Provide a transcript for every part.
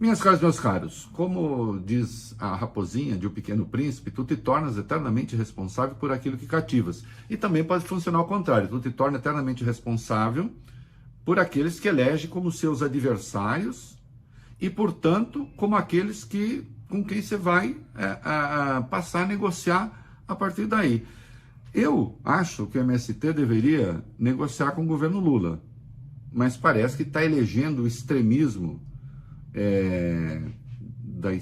Minhas caras, meus caros, como diz a raposinha de O Pequeno Príncipe, tu te tornas eternamente responsável por aquilo que cativas. E também pode funcionar ao contrário, tu te torna eternamente responsável por aqueles que elege como seus adversários e, portanto, como aqueles com quem você vai passar a negociar a partir daí. Eu acho que o MST deveria negociar com o governo Lula, mas parece que está elegendo o extremismo da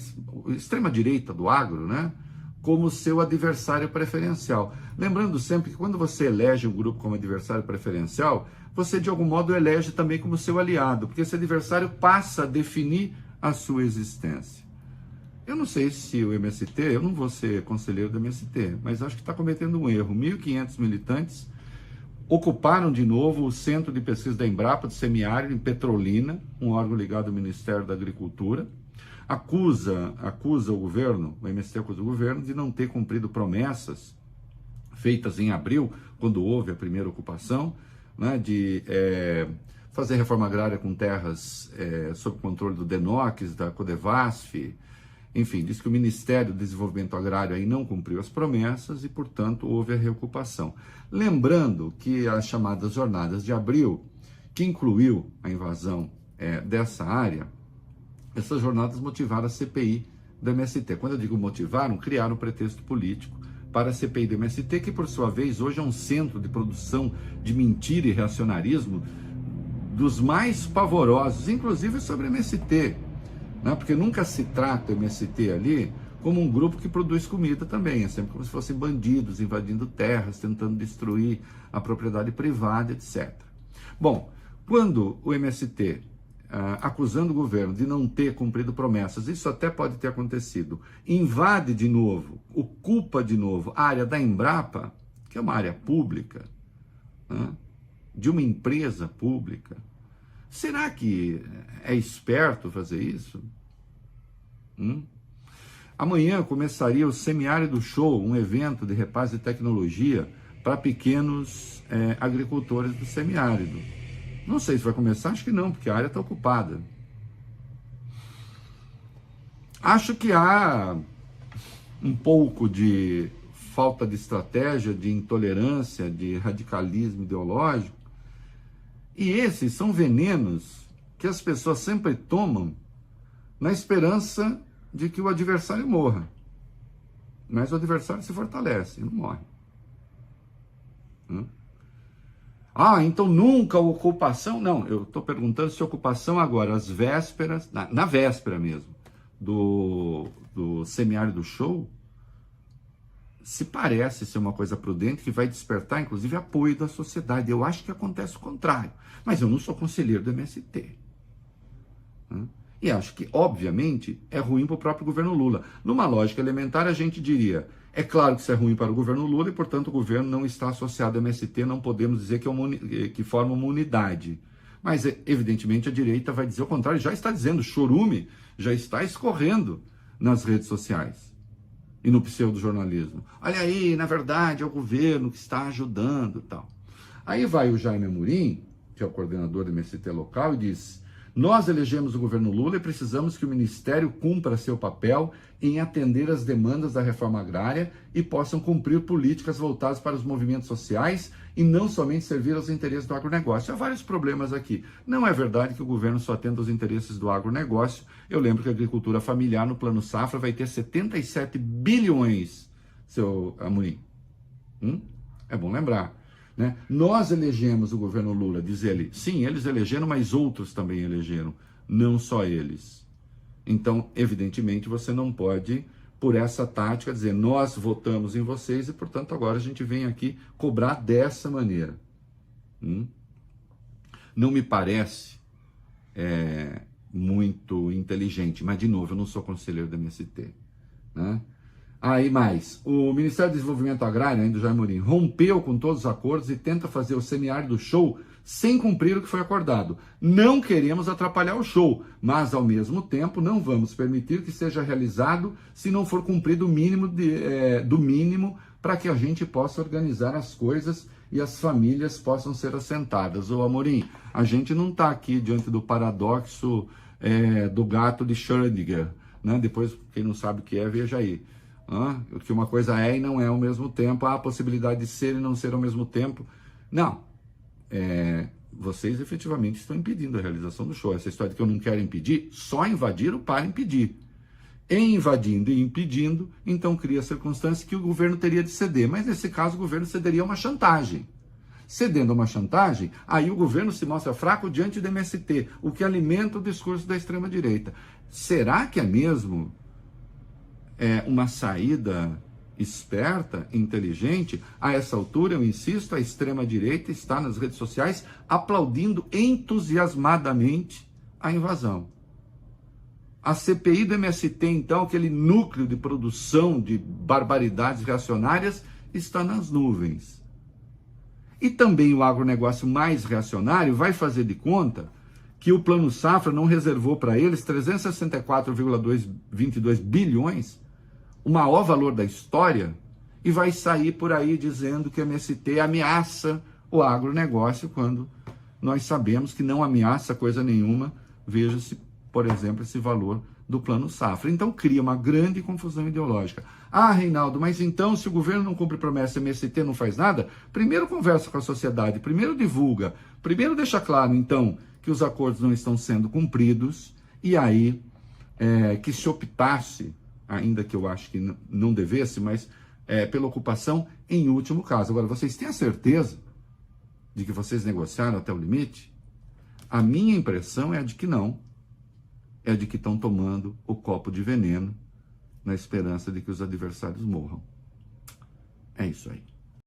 extrema-direita do agro, né, como seu adversário preferencial. Lembrando sempre que quando você elege um grupo como adversário preferencial, você de algum modo elege também como seu aliado, porque esse adversário passa a definir a sua existência. Eu não sei se o MST, eu não vou ser conselheiro do MST, mas acho que está cometendo um erro. 1.500 militantes ocuparam de novo o centro de pesquisa da Embrapa, do semiárido, em Petrolina, um órgão ligado ao Ministério da Agricultura. Acusa o governo, o MST acusa o governo de não ter cumprido promessas feitas em abril, quando houve a primeira ocupação, né, de fazer reforma agrária com terras sob controle do DENOX, da Codevasf. Enfim, diz que o Ministério do Desenvolvimento Agrário aí não cumpriu as promessas e, portanto, houve a reocupação. Lembrando que as chamadas jornadas de abril, que incluiu a invasão dessa área, essas jornadas motivaram a CPI do MST. Quando eu digo motivaram, criaram um pretexto político para a CPI do MST, que, por sua vez, hoje é um centro de produção de mentira e reacionarismo dos mais pavorosos, inclusive sobre o MST. Né? Porque nunca se trata o MST ali como um grupo que produz comida também, é sempre como se fossem bandidos invadindo terras, tentando destruir a propriedade privada, etc. Bom, quando o MST, acusando o governo de não ter cumprido promessas, isso até pode ter acontecido, invade de novo, ocupa de novo a área da Embrapa, que é uma área pública, né? De uma empresa pública, será que é esperto fazer isso? Amanhã começaria o Semiárido Show, um evento de repassa de tecnologia para pequenos agricultores do semiárido. Não sei se vai começar, acho que não, porque a área está ocupada. Acho que há um pouco de falta de estratégia, de intolerância, de radicalismo ideológico. E esses são venenos que as pessoas sempre tomam na esperança de que o adversário morra. Mas o adversário se fortalece, não morre. Então nunca ocupação? Não, eu estou perguntando se ocupação agora, às vésperas, na véspera mesmo, do Semiárido Show, se parece ser uma coisa prudente que vai despertar, inclusive, apoio da sociedade. Eu acho que acontece o contrário, mas eu não sou conselheiro do MST. E acho que, obviamente, é ruim para o próprio governo Lula. Numa lógica elementar, a gente diria, é claro que isso é ruim para o governo Lula e, portanto, o governo não está associado ao MST, não podemos dizer que forma uma unidade. Mas, evidentemente, a direita vai dizer o contrário, já está dizendo, chorume já está escorrendo nas redes sociais e no pseudo-jornalismo. Olha aí, na verdade, é o governo que está ajudando e tal. Aí vai o Jaime Amorim, que é o coordenador do MST local, e diz: nós elegemos o governo Lula e precisamos que o Ministério cumpra seu papel em atender as demandas da reforma agrária e possam cumprir políticas voltadas para os movimentos sociais e não somente servir aos interesses do agronegócio. Há vários problemas aqui. Não é verdade que o governo só atenda aos interesses do agronegócio. Eu lembro que a agricultura familiar no Plano Safra vai ter 77 bilhões, seu Amorim. É bom lembrar. Né? Nós elegemos o governo Lula, diz ele. Sim, eles elegeram, mas outros também elegeram, não só eles. Então, evidentemente, você não pode, por essa tática, dizer nós votamos em vocês e, portanto, agora a gente vem aqui cobrar dessa maneira. Não me parece muito inteligente, mas, de novo, eu não sou conselheiro da MST. Né? Aí mais, o Ministério do Desenvolvimento Agrário, ainda do Jaime Amorim, rompeu com todos os acordos e tenta fazer o Semiárido Show sem cumprir o que foi acordado. Não queremos atrapalhar o show, mas ao mesmo tempo não vamos permitir que seja realizado se não for cumprido o mínimo do mínimo para que a gente possa organizar as coisas e as famílias possam ser assentadas. Ô Amorim, a gente não está aqui diante do paradoxo do gato de Schrödinger, né? Depois, quem não sabe o que é, veja aí. Que uma coisa é e não é ao mesmo tempo, há a possibilidade de ser e não ser ao mesmo tempo. Não. Vocês efetivamente estão impedindo a realização do show. Essa história de que eu não quero impedir, só invadiram para impedir. Em invadindo e impedindo, então cria a circunstância que o governo teria de ceder. Mas nesse caso o governo cederia uma chantagem. Cedendo uma chantagem, aí o governo se mostra fraco diante do MST, o que alimenta o discurso da extrema-direita. Será que é mesmo uma saída esperta, inteligente? A essa altura, eu insisto, a extrema-direita está nas redes sociais aplaudindo entusiasmadamente a invasão. A CPI do MST, então, aquele núcleo de produção de barbaridades reacionárias, está nas nuvens. E também o agronegócio mais reacionário vai fazer de conta que o Plano Safra não reservou para eles 364,22 bilhões, o maior valor da história, e vai sair por aí dizendo que o MST ameaça o agronegócio, quando nós sabemos que não ameaça coisa nenhuma. Veja-se, por exemplo, esse valor do Plano Safra. Então cria uma grande confusão ideológica. Reinaldo, mas então se o governo não cumpre promessa e o MST não faz nada, primeiro conversa com a sociedade, primeiro divulga, primeiro deixa claro então que os acordos não estão sendo cumpridos, e aí que se optasse, ainda que eu acho que não devesse, mas pela ocupação em último caso. Agora, vocês têm a certeza de que vocês negociaram até o limite? A minha impressão é a de que não. É de que estão tomando o copo de veneno na esperança de que os adversários morram. É isso aí.